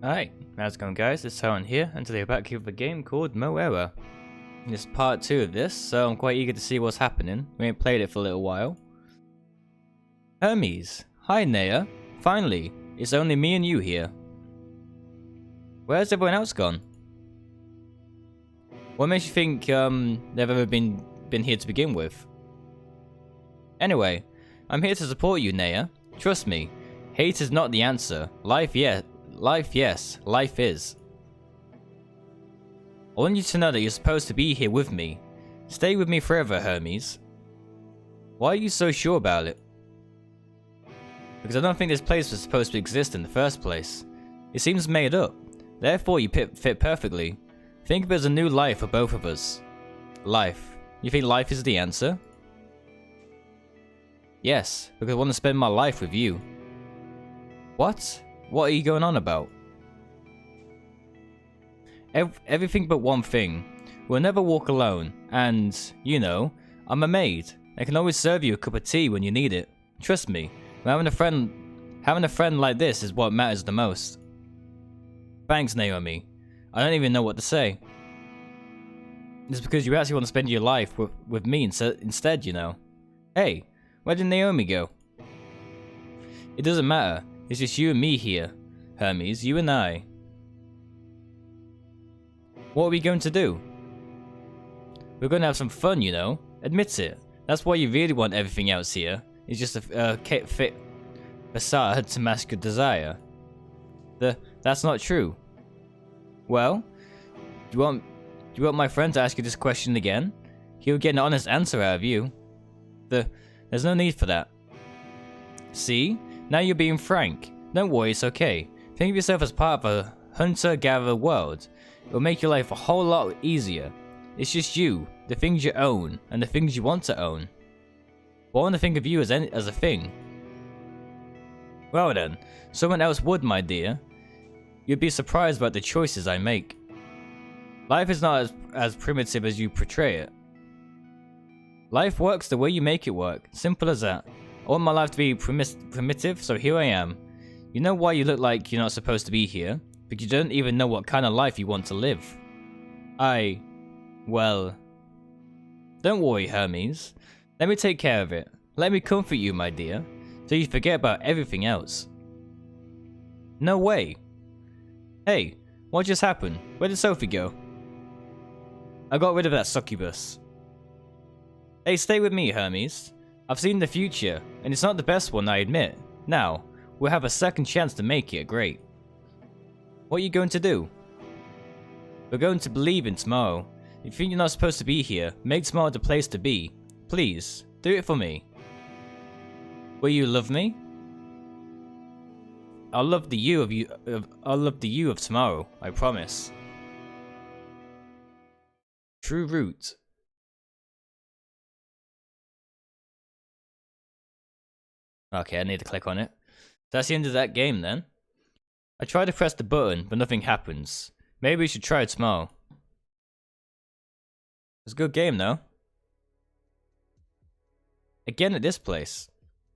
Hi, how's it going guys? It's Tyrone here, and today we're back here with a game called Moe Era. This is part 2 of this, so I'm quite eager to see what's happening. We ain't played it for a little while. Hermes. Hi Nea. Finally, it's only me and you here. Where's everyone else gone? What makes you think they've ever been here to begin with? Anyway, I'm here to support you, Nea. Trust me, hate is not the answer. Life, yes. Life is. I want you to know that you're supposed to be here with me. Stay with me forever, Hermes. Why are you so sure about it? Because I don't think this place was supposed to exist in the first place. It seems made up. Therefore, you fit perfectly. Think of it as a new life for both of us. Life. You think life is the answer? Yes, because I want to spend my life with you. What? What are you going on about? Everything but one thing. We'll never walk alone, and, you know, I'm a maid. I can always serve you a cup of tea when you need it. Trust me, having a friend like this is what matters the most. Thanks, Naomi. I don't even know what to say. It's because you actually want to spend your life with me instead, you know. Hey, where did Naomi go? It doesn't matter. It's just you and me here, Hermes, you and I. What are we going to do? We're going to have some fun, you know. Admit it. That's why you really want everything else here. It's just a fit facade to mask your desire. That's not true. Well, do you want my friend to ask you this question again? He'll get an honest answer out of you. There's no need for that. See? Now you're being frank. Don't worry, it's okay. Think of yourself as part of a hunter-gatherer world. It'll make your life a whole lot easier. It's just you, the things you own, and the things you want to own. But I want to think of you as a thing. Well then, someone else would, my dear. You'd be surprised about the choices I make. Life is not as primitive as you portray it. Life works the way you make it work. Simple as that. I want my life to be primitive, so here I am. You know why you look like you're not supposed to be here? But you don't even know what kind of life you want to live. Well... Don't worry, Hermes. Let me take care of it. Let me comfort you, my dear, so you forget about everything else. No way. Hey, what just happened? Where did Sophie go? I got rid of that succubus. Hey, stay with me, Hermes. I've seen the future, and it's not the best one, I admit. Now, we'll have a second chance to make it great. What are you going to do? We're going to believe in tomorrow. If you think you're not supposed to be here, make tomorrow the place to be. Please, do it for me. Will you love me? I'll love the you of tomorrow, I promise. True root. Okay, I need to click on it. That's the end of that game then. I tried to press the button, but nothing happens. Maybe we should try it tomorrow. It's a good game though. Again at this place.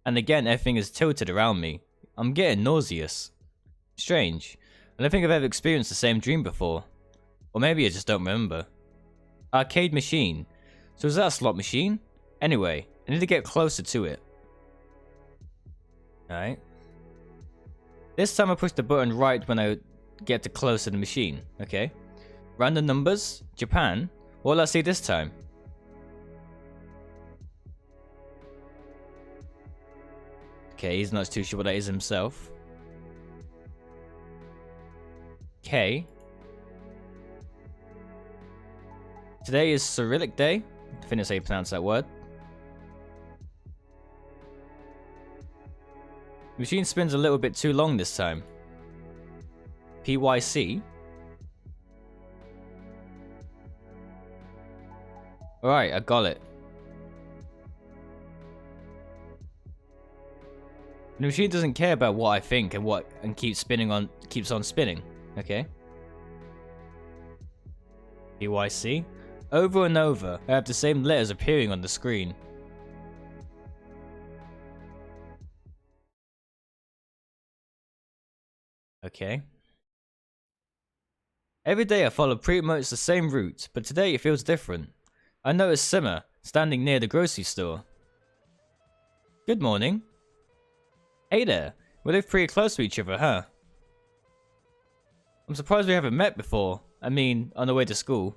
And again everything is tilted around me. I'm getting nauseous. Strange. I don't think I've ever experienced the same dream before. Or maybe I just don't remember. Arcade machine. So is that a slot machine? Anyway, I need to get closer to it. Alright. This time I push the button right when I get to close to the machine. Okay. Random numbers. Japan. What will I see this time? Okay, he's not too sure what that is himself. Okay. Today is Cyrillic Day. I think that's how you pronounce that word. The machine spins a little bit too long this time. PYC. Alright, I got it. The machine doesn't care about what I think and keeps on spinning. Okay. PYC. Over and over, I have the same letters appearing on the screen. Okay. Every day I follow pretty much the same route, but today it feels different. I noticed Sima standing near the grocery store. Good morning. Hey there. We live pretty close to each other, huh? I'm surprised we haven't met before. I mean, on the way to school.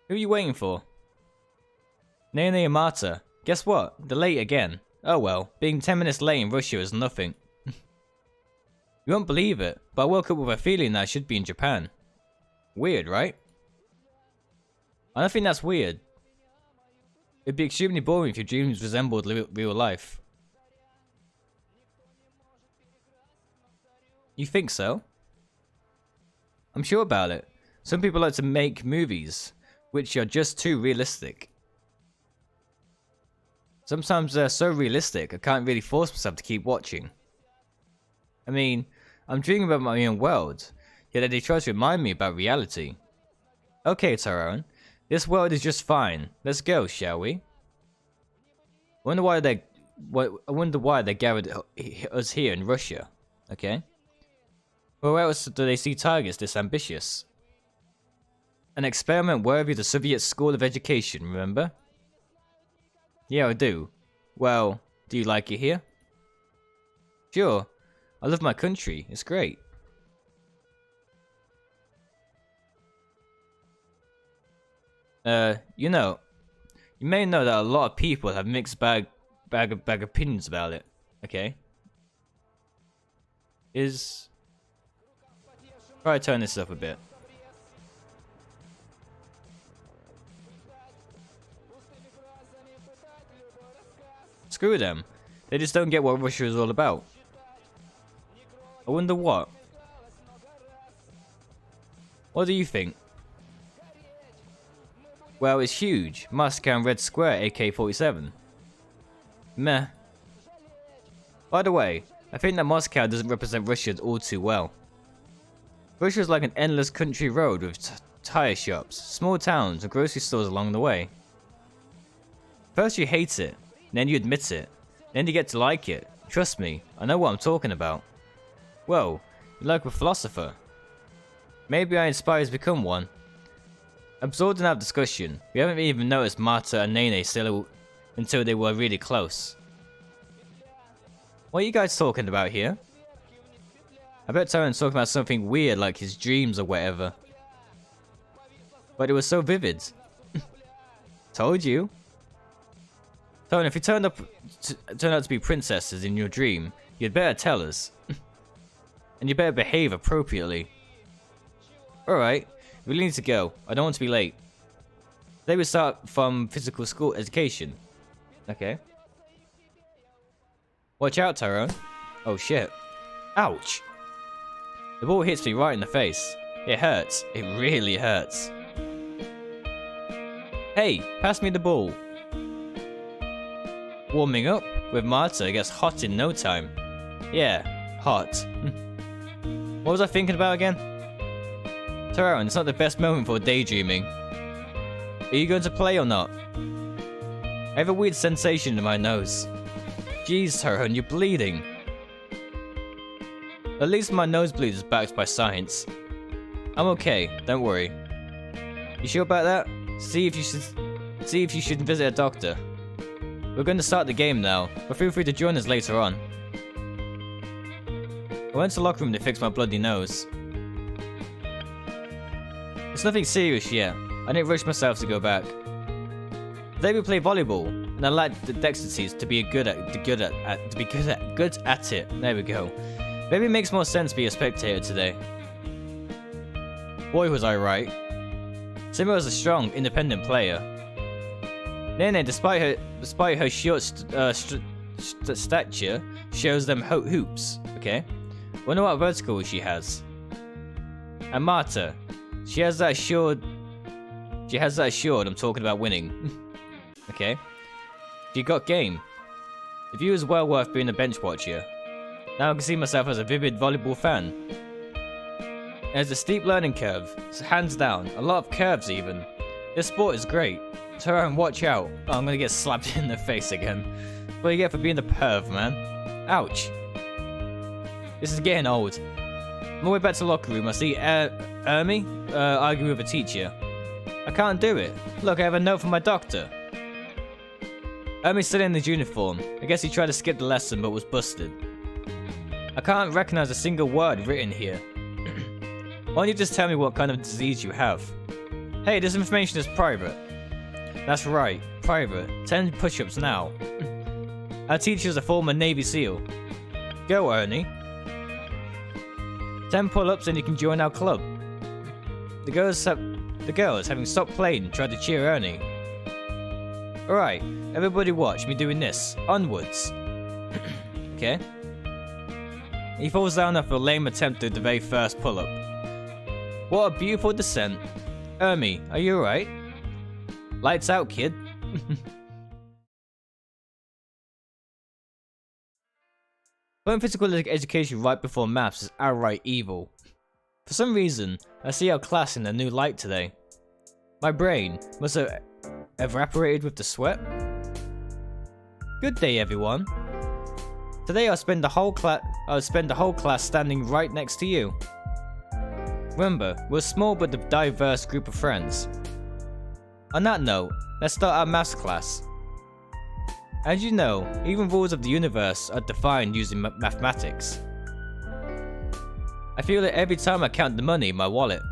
Who are you waiting for? Nene and Marta. Guess what? They're late again. Oh well, being 10 minutes late in Russia is nothing. You won't believe it, but I woke up with a feeling that I should be in Japan. Weird, right? I don't think that's weird. It'd be extremely boring if your dreams resembled real life. You think so? I'm sure about it. Some people like to make movies, which are just too realistic. Sometimes they're so realistic, I can't really force myself to keep watching. I mean, I'm dreaming about my own world, yet they try to remind me about reality. Okay, Tyrone, this world is just fine. Let's go, shall we? I wonder why they gathered us here in Russia. Okay. Where else do they see targets this ambitious? An experiment worthy of the Soviet School of Education, remember? Yeah, I do. Well, do you like it here? Sure. I love my country. It's great. You know, you may know that a lot of people have mixed bag opinions about it. Okay. Try to turn this up a bit. Screw them. They just don't get what Russia is all about. I wonder what. What do you think? Well, it's huge. Moscow and Red Square AK-47. Meh. By the way, I think that Moscow doesn't represent Russia all too well. Russia is like an endless country road with tire shops, small towns, and grocery stores along the way. First you hate it, then you admit it, then you get to like it. Trust me, I know what I'm talking about. Whoa, you're like a philosopher. Maybe I inspire you to become one. Absorbed in our discussion, we haven't even noticed Marta and Nene still until they were really close. What are you guys talking about here? I bet Tyrone's talking about something weird like his dreams or whatever. But it was so vivid. Told you. Tyrone, if you turned out to be princesses in your dream, you'd better tell us. And you better behave appropriately. Alright, we really need to go. I don't want to be late. Today we start from physical school education. Okay. Watch out, Tyrone. Oh shit. Ouch. The ball hits me right in the face. It hurts. It really hurts. Hey, pass me the ball. Warming up with Marta gets hot in no time. Yeah, hot. What was I thinking about again? Tyrone, it's not the best moment for daydreaming. Are you going to play or not? I have a weird sensation in my nose. Jeez, Tyrone, you're bleeding. At least my nosebleed is backed by science. I'm okay, don't worry. You sure about that? See if you should visit a doctor. We're going to start the game now, but feel free to join us later on. I went to the locker room to fix my bloody nose. It's nothing serious yet. I didn't rush myself to go back. Today we play volleyball, and I like the dexterity to be good at it. There we go. Maybe it makes more sense to be a spectator today. Boy, was I right. Sima was a strong, independent player. Nene, despite her short stature, shows them hoops. Okay. Wonder what vertical she has. And Marta, she has that assured. I'm talking about winning. Okay. She got game. The view is well worth being a bench watcher. Now I can see myself as a vivid volleyball fan. There's a steep learning curve, hands down, a lot of curves even. This sport is great. Tyrone, watch out. Oh, I'm gonna get slapped in the face again. What do you get for being the perv, man? Ouch. This is getting old. On my way back to the locker room, I see Ermi arguing with a teacher. I can't do it. Look, I have a note from my doctor. Ermi's still in his uniform. I guess he tried to skip the lesson but was busted. I can't recognize a single word written here. Why don't you just tell me what kind of disease you have? Hey, this information is private. That's right, private. 10 push-ups now. Our teacher is a former Navy SEAL. Go, Ernie. 10 pull-ups and you can join our club. The girls, having stopped playing, tried to cheer Ernie. Alright, everybody watch me doing this. Onwards. Okay. He falls down after a lame attempt at the very first pull-up. What a beautiful descent. Ermi, are you alright? Lights out, kid. Putting physical education right before maths is outright evil. For some reason, I see our class in a new light today. My brain must have evaporated with the sweat. Good day, everyone. Today I'll spend the whole class standing right next to you. Remember, we're a small but diverse group of friends. On that note, let's start our maths class. As you know, even rules of the universe are defined using mathematics. I feel it every time I count the money in my wallet.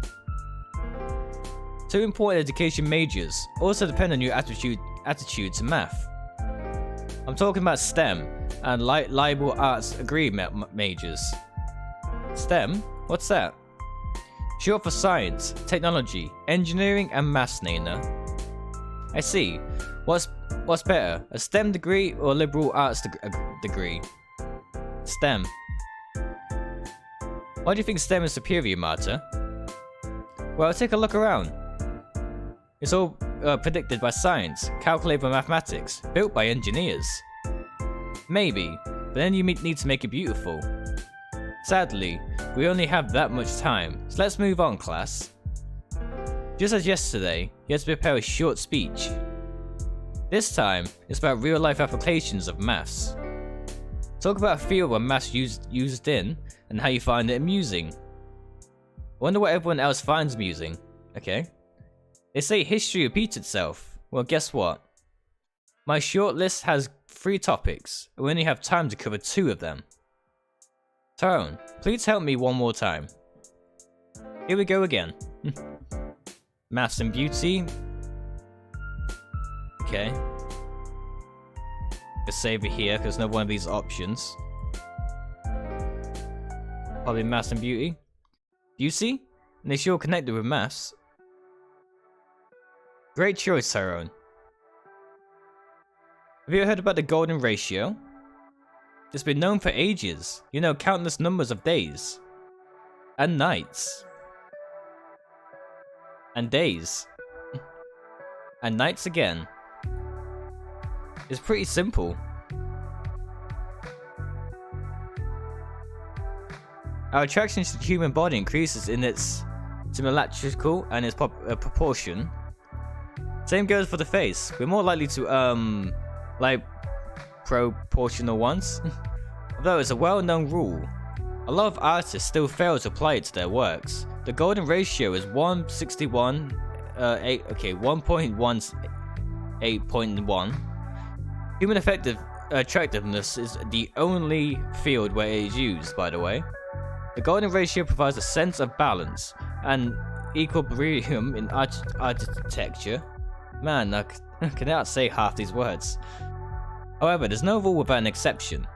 2 important education majors also depend on your attitude to math. I'm talking about STEM and liberal arts degree majors. STEM? What's that? Short for science, technology, engineering and maths, Nina. I see. What's better, a STEM degree or a liberal arts degree? STEM. Why do you think STEM is superior, Marta? Well, take a look around. It's all predicted by science, calculated by mathematics, built by engineers. Maybe, but then you need to make it beautiful. Sadly, we only have that much time, so let's move on, class. Just as yesterday, you had to prepare a short speech. This time, it's about real-life applications of maths. Talk about a field where maths used in, and how you find it amusing. Wonder what everyone else finds amusing. Okay. They say history repeats itself. Well, guess what? My short list has 3 topics, and we only have time to cover 2 of them. Tyrone, please help me one more time. Here we go again. Maths and beauty. Okay. Let's save it here because no one of these options. Probably maths and beauty. Beauty? And they sure connected with maths. Great choice, Tyrone. Have you heard about the golden ratio? It's been known for ages. You know, countless numbers of days. And nights. And days. And nights again. It's pretty simple. Our attraction to the human body increases in its symmetrical and its proportion. Same goes for the face. We're more likely to, like, proportional ones. Although it's a well-known rule, a lot of artists still fail to apply it to their works. The golden ratio is 161, 1.18.1. Human attractiveness is the only field where it is used, by the way. The golden ratio provides a sense of balance and equilibrium in architecture. Man, I cannot say half these words. However, there's no rule without an exception.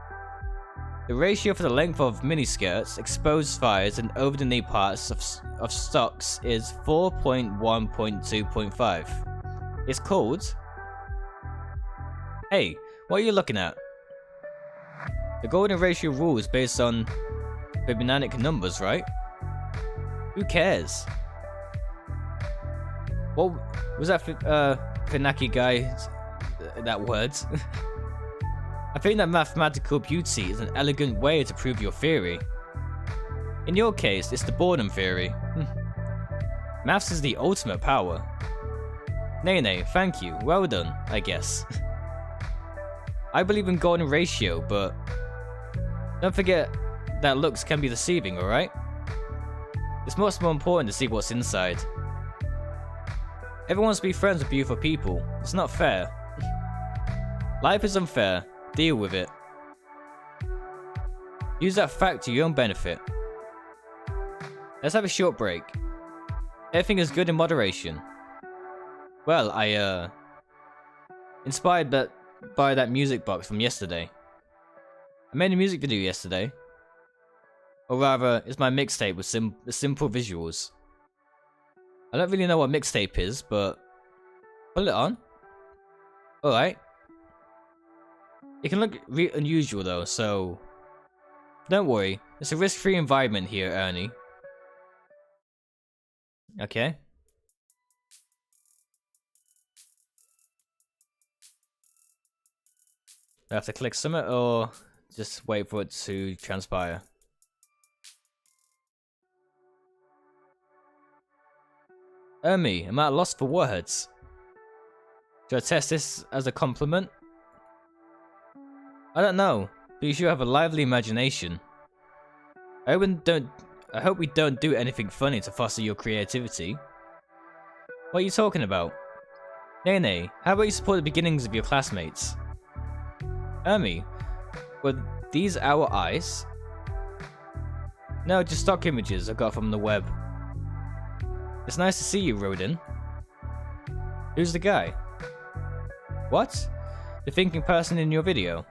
The ratio for the length of miniskirts, exposed thighs, and over-the-knee parts of socks is 4.1.2.5. It's called... Hey, what are you looking at? The golden ratio rule is based on Fibonacci numbers, right? Who cares? What was that Fibonacci guy? That word? I think that mathematical beauty is an elegant way to prove your theory. In your case, it's the boredom theory. Maths is the ultimate power. Nay, thank you. Well done, I guess. I believe in golden ratio, but don't forget that looks can be deceiving, alright? It's much more important to see what's inside. Everyone wants to be friends with beautiful people. It's not fair. Life is unfair. Deal with it. Use that fact to your own benefit. Let's have a short break. Everything is good in moderation. Well, inspired by that music box from yesterday. I made a music video yesterday. Or rather, it's my mixtape with simple visuals. I don't really know what mixtape is, but put it on. Alright. It can look unusual though, so don't worry. It's a risk-free environment here, Ernie. Okay. Do I have to click summit or just wait for it to transpire? Ermi, am I at a loss for words? Should I test this as a compliment? I don't know, but you should have a lively imagination. I hope we don't do anything funny to foster your creativity. What are you talking about? Nene, how about you support the beginnings of your classmates? Ermi, were these our eyes? No, just stock images I got from the web. It's nice to see you, Rodin. Who's the guy? What? The thinking person in your video?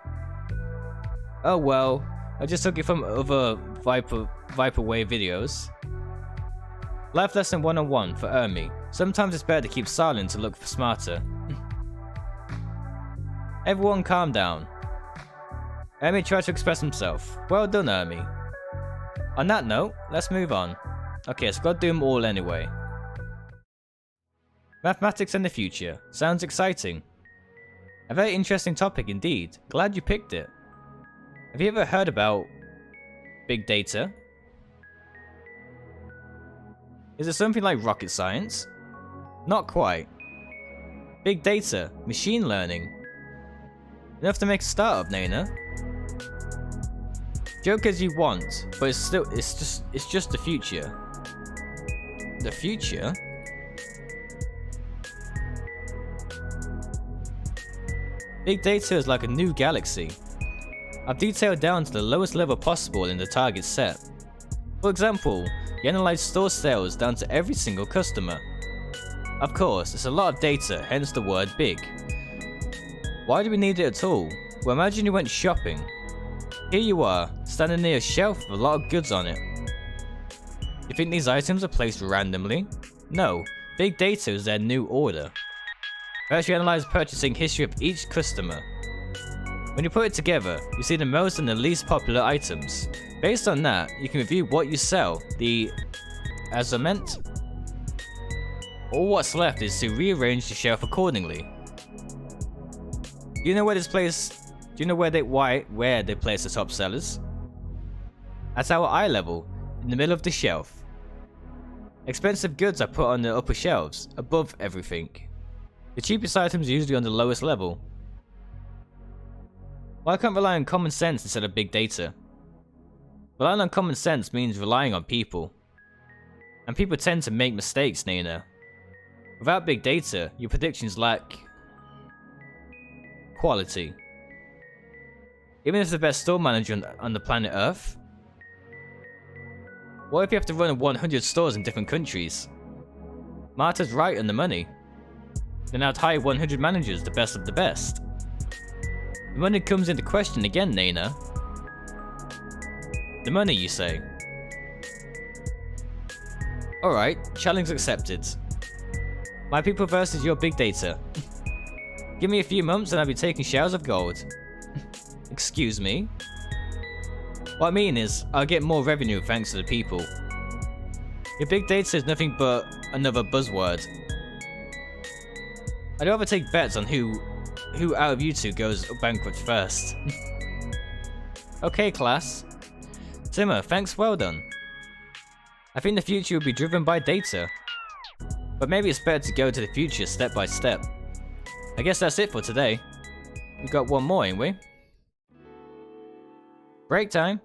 Oh well, I just took it from other Viperwave videos. Life lesson 101 for Ermi. Sometimes it's better to keep silent to look smarter. Everyone calm down. Ermi tried to express himself. Well done, Ermi. On that note, let's move on. Okay, so I've got to do them all anyway. Mathematics and the future. Sounds exciting. A very interesting topic indeed. Glad you picked it. Have you ever heard about big data? Is it something like rocket science? Not quite. Big data, machine learning. Enough to make a startup, Nana. Joke as you want, but it's just the future. The future? Big data is like a new galaxy. I've detailed down to the lowest level possible in the target set. For example, you analyze store sales down to every single customer. Of course, it's a lot of data, hence the word big. Why do we need it at all? Well, imagine you went shopping. Here you are, standing near a shelf with a lot of goods on it. You think these items are placed randomly? No, big data is their new order. First, you analyze the purchasing history of each customer. When you put it together, you see the most and the least popular items. Based on that, you can review what you sell, the assortment. All what's left is to rearrange the shelf accordingly. Do you know where they place the top sellers? At our eye level, in the middle of the shelf. Expensive goods are put on the upper shelves, above everything. The cheapest items are usually on the lowest level. Why can't rely on common sense instead of big data? Relying on common sense means relying on people. And people tend to make mistakes, Nina. Without big data, your predictions lack quality. Even if the best store manager on the planet Earth? What if you have to run 100 stores in different countries? Marta's right on the money. Then I'd hire 100 managers, the best of the best. The money comes into question again, Nana. The money, you say? Alright, challenge accepted. My people versus your big data. Give me a few months and I'll be taking showers of gold. Excuse me? What I mean is, I'll get more revenue thanks to the people. Your big data is nothing but another buzzword. I'd rather take bets on who out of you two goes bankrupt first. Okay, class. Sima, thanks, well done. I think the future will be driven by data. But maybe it's better to go to the future step by step. I guess that's it for today. We've got one more, ain't we? Break time.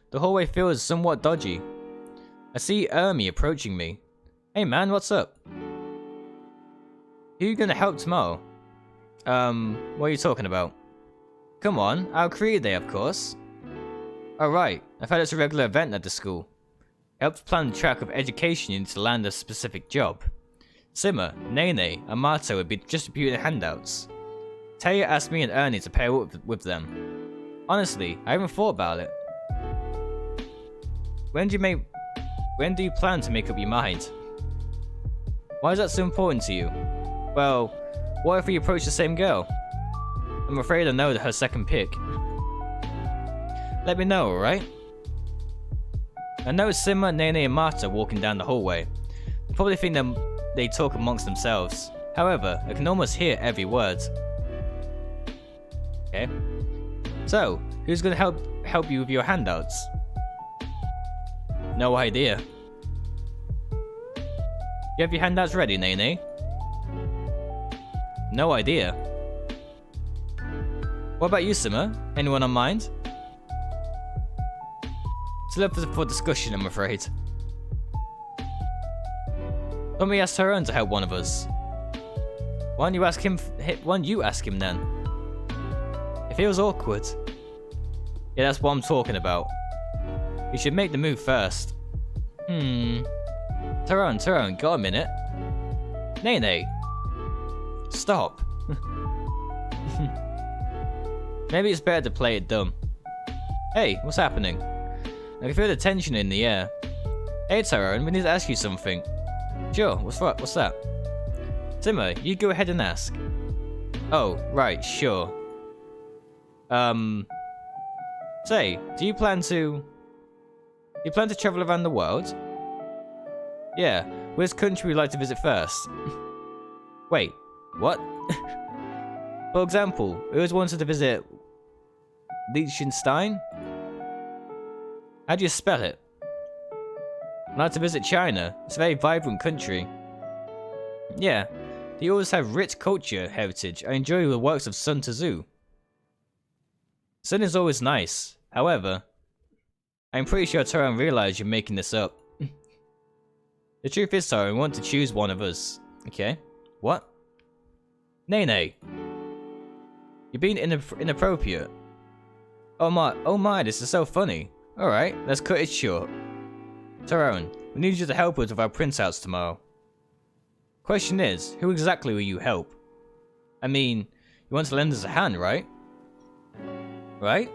The hallway feels somewhat dodgy. I see Ermi approaching me. Hey man, what's up? Who you gonna help tomorrow? What are you talking about? Come on, our career day, of course. Alright, I thought it's a regular event at the school. It helps plan the track of education you need to land a specific job. Sima, Nene, and Mato would be distributing handouts. Taya asked me and Ernie to pair up with them. Honestly, I haven't thought about it. When do you plan to make up your mind? Why is that so important to you? Well, what if we approach the same girl? I'm afraid I know her second pick. Let me know, alright? I noticed Sima, Nene, and Mata walking down the hallway. I probably think they talk amongst themselves. However, I can almost hear every word. Okay. So, who's gonna help you with your handouts? No idea. You have your handouts ready, Nene? No idea. What about you, Sima? Anyone on mind? It's left for discussion, I'm afraid. Let me ask Tyrone to help one of us. Why don't you ask him? Why don't you ask him then? It feels awkward. Yeah, that's what I'm talking about. You should make the move first. Tyrone, got a minute? Nene. Stop. Maybe it's better to play it dumb. Hey, what's happening? I can feel the tension in the air. Hey Tyrone, we need to ask you something. Sure, what's that? Sima, you go ahead and ask. Oh, right, sure. Say, do you plan to travel around the world? Yeah, which country would you like to visit first? Wait, what? For example, I always wanted to visit Liechtenstein? How do you spell it? I'd like to visit China. It's a very vibrant country. Yeah, they always have rich culture heritage. I enjoy the works of Sun Tzu. Sun is always nice. However, I'm pretty sure Tyrone realized you're making this up. The truth is, Tyrone, we want to choose one of us. Okay? What? Nene. You're being inappropriate. Oh my, this is so funny. Alright, let's cut it short. Tyrone, we need you to help us with our printouts tomorrow. Question is, who exactly will you help? I mean, you want to lend us a hand, right? Right?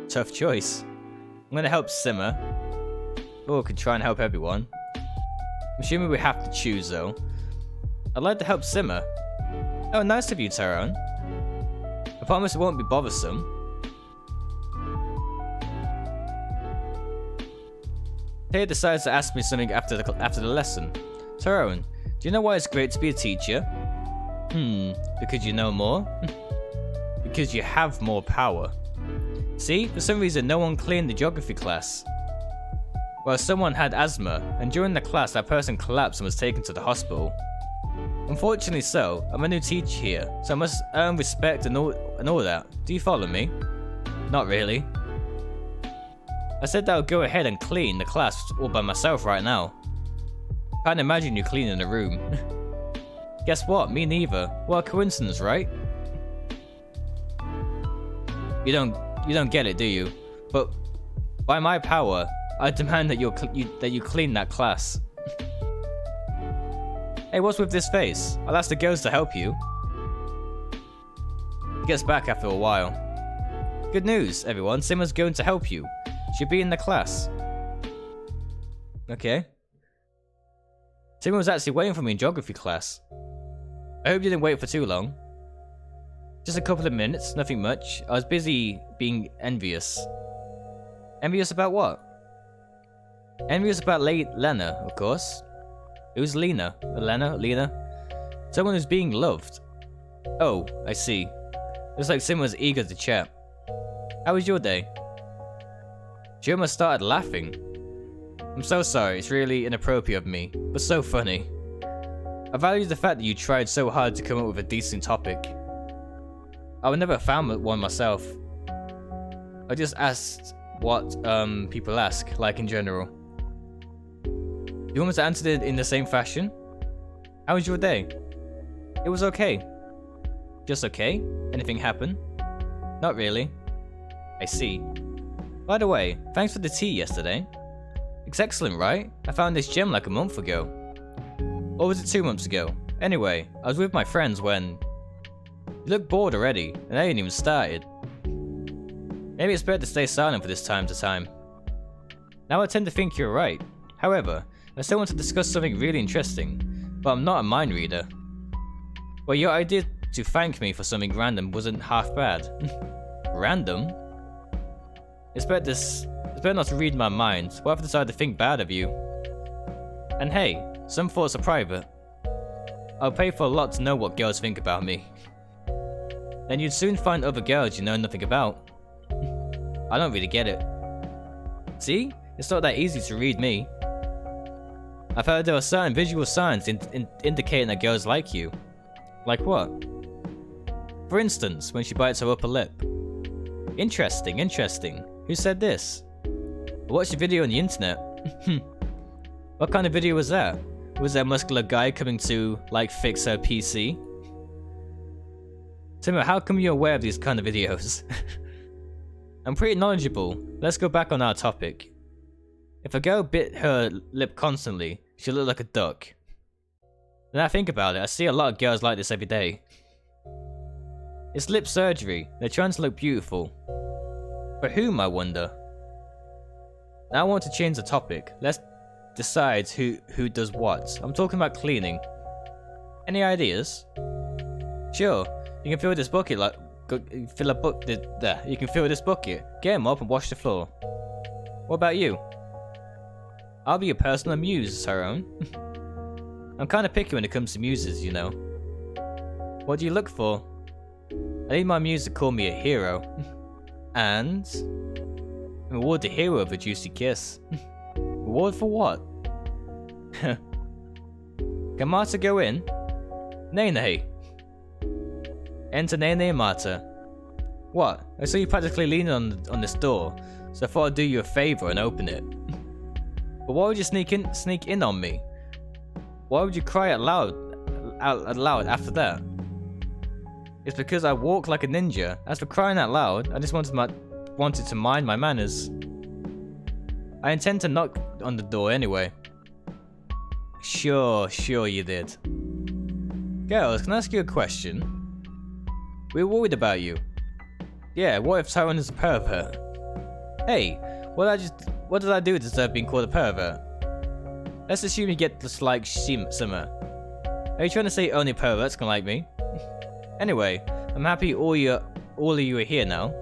Tough choice. I'm gonna help Sima. Or could try and help everyone. I'm assuming we have to choose though. I'd like to help Sima. Oh, nice of you, Tyrone. I promise it won't be bothersome. Taya decides to ask me something after the lesson. Tyrone, do you know why it's great to be a teacher? Because you know more? Because you have more power. See, for some reason no one cleaned the geography class. Well, someone had asthma, and during the class that person collapsed and was taken to the hospital. Unfortunately so, I'm a new teacher here, so I must earn respect and all that. Do you follow me? Not really. I said that I'll go ahead and clean the class all by myself right now. Can't imagine you cleaning the room. Guess what? Me neither. What a coincidence, right? You don't get it, do you? But by my power, I demand that you clean that class. Hey, what's with this face? I'll ask the girls to help you. He gets back after a while. Good news, everyone. Sima's going to help you. She'll be in the class. Okay. Sima was actually waiting for me in geography class. I hope you didn't wait for too long. Just a couple of minutes, nothing much. I was busy being envious. Envious about what? Envious about Lena, of course. Who's Lena? Lena? Someone who's being loved. Oh, I see. Looks like Sima was eager to chat. How was your day? She almost started laughing. I'm so sorry, it's really inappropriate of me, but so funny. I value the fact that you tried so hard to come up with a decent topic. I would never have found one myself. I just asked what people ask, like in general. You almost answered it in the same fashion. How was your day? It was okay. Just okay? Anything happen? Not really. I see. By the way, thanks for the tea yesterday. It's excellent, right? I found this gem like a month ago. Or was it 2 months ago? Anyway, I was with my friends when... You look bored already, and I ain't even started. Maybe it's better to stay silent for this time to time. Now I tend to think you're right. However, I still want to discuss something really interesting, but I'm not a mind reader. Well, your idea to thank me for something random wasn't half bad. Random? It's better not to read my mind. What if I decide to think bad of you? And hey, some thoughts are private. I'll pay for a lot to know what girls think about me. Then you'd soon find other girls you know nothing about. I don't really get it. See? It's not that easy to read me. I've heard there are certain visual signs indicating that girls like you. Like what? For instance, when she bites her upper lip. Interesting, interesting. Who said this? I watched a video on the internet. What kind of video was that? Was there a muscular guy coming to, like, fix her PC? Timmy, how come you're aware of these kind of videos? I'm pretty knowledgeable. Let's go back on our topic. If a girl bit her lip constantly, she'll look like a duck. When I think about it, I see a lot of girls like this every day. It's lip surgery. They're trying to look beautiful. For whom, I wonder? Now I want to change the topic. Let's decide who does what. I'm talking about cleaning. Any ideas? Sure. You can fill this bucket like you can fill this bucket. Get him up and wash the floor. What about you? I'll be your personal muse, Tyrone. I'm kind of picky when it comes to muses, you know. What do you look for? I need my muse to call me a hero. And reward the hero of a juicy kiss. Reward for what? Can Marta go in? Nay. Enter Nene Marta. What? I saw you practically leaning on this door, so I thought I'd do you a favor and open it. But why would you sneak in on me? Why would you cry out loud after that? It's because I walk like a ninja. As for crying out loud, I just wanted to mind my manners. I intend to knock on the door anyway. Sure you did. Girls, can I ask you a question? We're worried about you. Yeah, what if Tyrone is a pervert? Hey, what did I do to deserve being called a pervert? Let's assume you get this like Sima. Are you trying to say only perverts can like me? Anyway, I'm happy all of you are here now.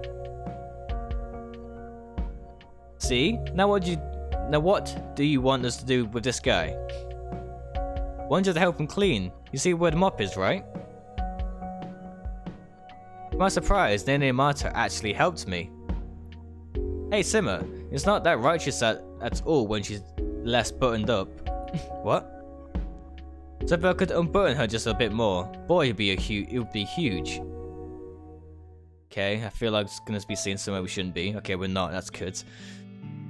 See? Now what do you want us to do with this guy? Want you to help him clean. You see where the mop is, right? To my surprise, Nene Marta actually helped me. Hey Sima, it's not that righteous at all when she's less buttoned up. What? So if I could unbutton her just a bit more, boy, it would be huge. Okay, I feel like it's gonna be seen somewhere we shouldn't be. Okay, we're not, that's good.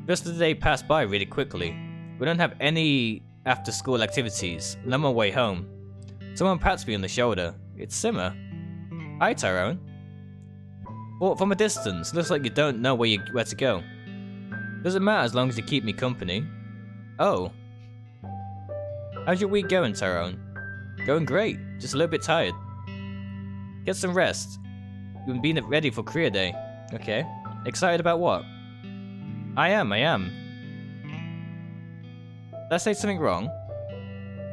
Just the day passed by really quickly. We don't have any after school activities, and I'm on my way home. Someone pats me on the shoulder. It's Sima. Hi Tyrone. Well, from a distance, looks like you don't know where to go. Doesn't matter as long as you keep me company. Oh. How's your week going, Tyrone? Going great, just a little bit tired. Get some rest. You've been ready for career day. Okay. Excited about what? I am. Did I say something wrong?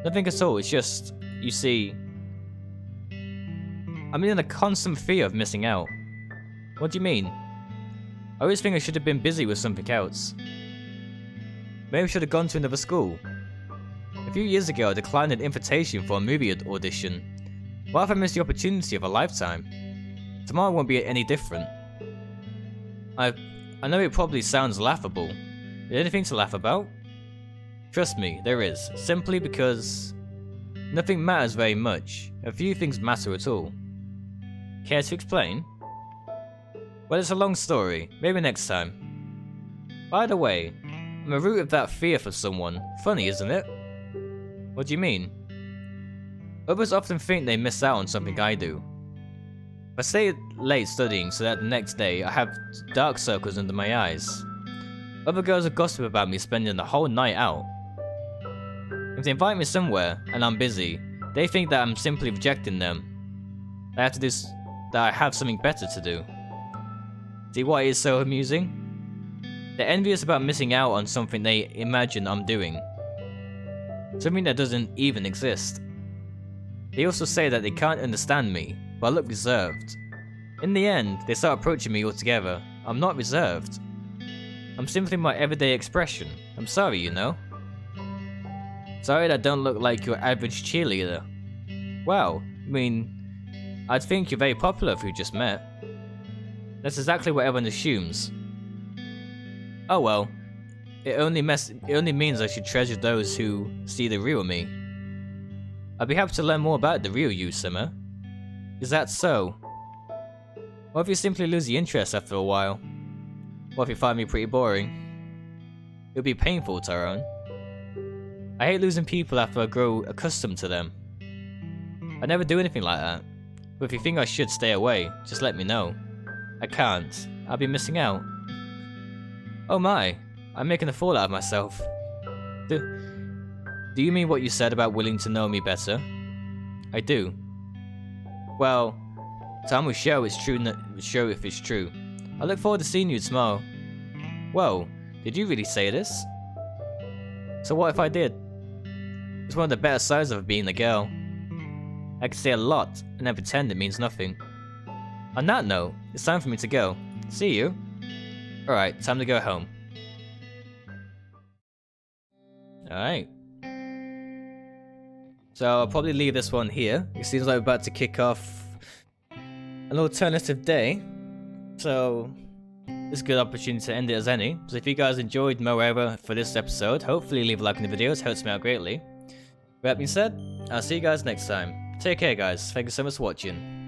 Nothing at all, it's just, you see... I'm in a constant fear of missing out. What do you mean? I always think I should have been busy with something else. Maybe I should have gone to another school. A few years ago I declined an invitation for a movie audition. What if I missed the opportunity of a lifetime? Tomorrow won't be any different. I know it probably sounds laughable. Is there anything to laugh about? Trust me, there is. Simply because nothing matters very much. A few things matter at all. Care to explain? Well, it's a long story. Maybe next time. By the way, I'm a root of that fear for someone. Funny, isn't it? What do you mean? Others often think they miss out on something I do. I stay late studying so that the next day I have dark circles under my eyes. Other girls will gossip about me spending the whole night out. If they invite me somewhere and I'm busy, they think that I'm simply rejecting them. That I have something better to do. See what is so amusing? They're envious about missing out on something they imagine I'm doing. Something that doesn't even exist. They also say that they can't understand me, but I look reserved. In the end, they start approaching me altogether. I'm not reserved. I'm simply my everyday expression. I'm sorry, you know. Sorry that I don't look like your average cheerleader. Wow, I mean, I'd think you're very popular if we just met. That's exactly what everyone assumes. Oh well, it only means I should treasure those who see the real me. I'd be happy to learn more about the real you, Sima. Is that so? What if you simply lose the interest after a while? What if you find me pretty boring? It would be painful, Tyrone. I hate losing people after I grow accustomed to them. I never do anything like that. But if you think I should stay away, just let me know. I can't. I'll be missing out. Oh my, I'm making a fool out of myself. Do you mean what you said about willing to know me better? I do. Well, time will show if it's true. I look forward to seeing you tomorrow. Whoa, did you really say this? So what if I did? It's one of the better sides of being a girl. I can say a lot and then pretend it means nothing. On that note, it's time for me to go. See you. Alright, time to go home. Alright. So I'll probably leave this one here. It seems like we're about to kick off an alternative day. So it's a good opportunity to end it as any. So if you guys enjoyed Moe Era for this episode, hopefully leave a like on the videos, helps me out greatly. With that being said, I'll see you guys next time. Take care guys, thank you so much for watching.